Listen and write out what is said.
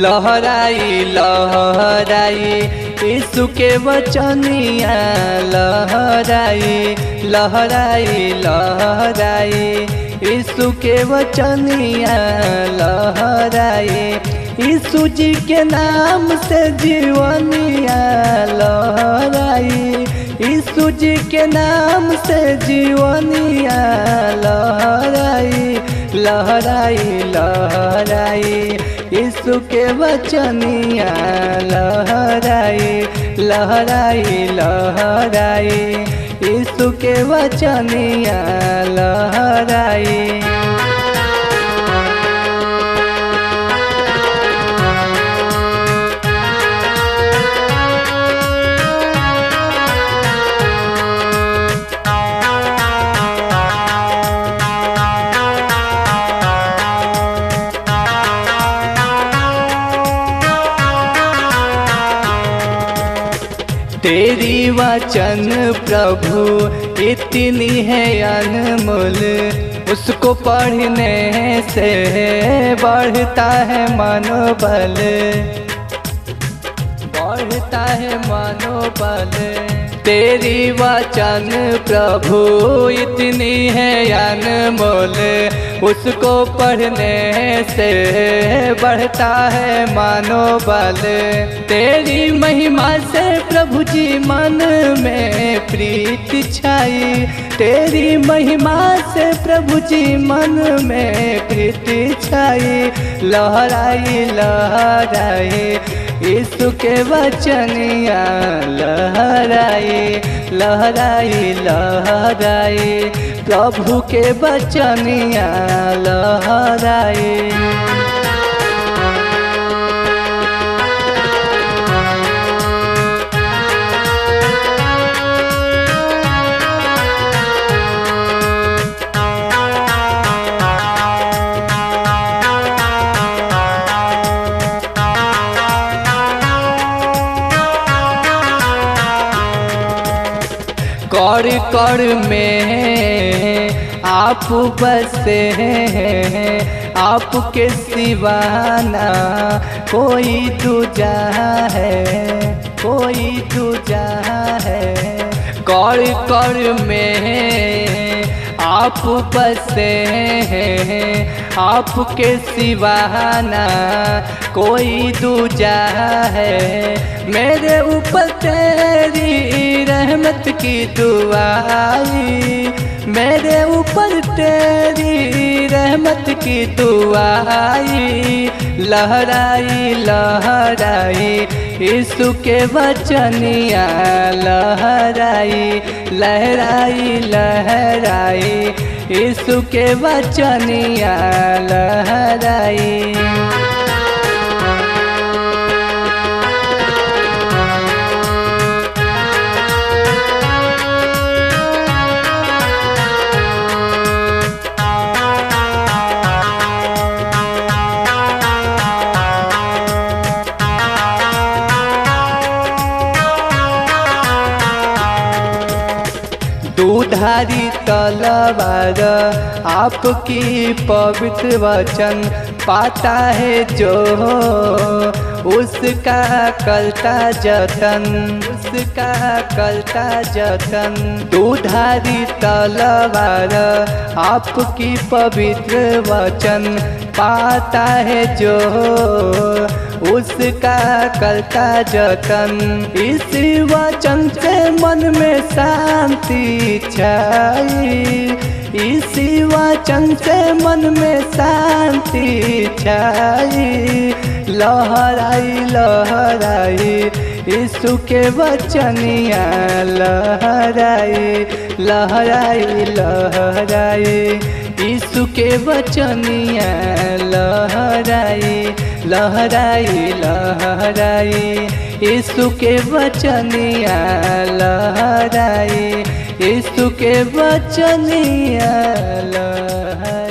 लहराई लहराई यीशु के वचनिया लहराई लहराई लहराई यीशु के वचनिया लहराई यीशु जी के नाम से जीवनिया लहराई यीशु जी के नाम से जीवनिया लहराई लहराई लहराई यीशु के वचनिया लहराई लहराई लहराई यीशु के वचनिया लहराई। तेरी वचन प्रभु इतनी है अनमोल, उसको पढ़ने से बढ़ता है मनोबल, बढ़ता है मनोबल। तेरी वचन प्रभु इतनी है अनमोल, उसको पढ़ने से बढ़ता है मनोबल। तेरी महिमा से प्रभु जी मन में प्रीति छाई, तेरी महिमा से प्रभु जी मन में प्रीति छाई। लहराई लहराई यीशु के वचनिया लहराई लहराई लहराई प्रभु के वचनिया लहराई। कौड़ कौड़ में आप बसे हैं, आपके सिवाना कोई दूजा है, कोई दूजा है। कौड़ कौड़ में आप बसे हैं, आपके सिवाना कोई दूजा है। मेरे ऊपर तेरी रहमत की दुआई, मेरे ऊपर तेरी रहमत की दुआई। लहराई लहराई यीशु के वचनिया लहराई लहराई लहराई यीशु के वचनिया लहराई। दूधारी तलवार आपकी पवित्र वचन पाता है जो, उसका करता जतन, उसका करता जतन। दूधारी तलवार आपकी पवित्र वचन पाता है जो, उसका करता जतन। इस वचन से मन में शांति छाई, इसी वचन से मन में शांति छाई। लहराई लहराई यीशु के वचनिया लहराई लहराई लहराई यीशु के वचनिया लहराई लहराई लहराई यीशु के वचनिया लहराई यीशु के वचनिया लहराई।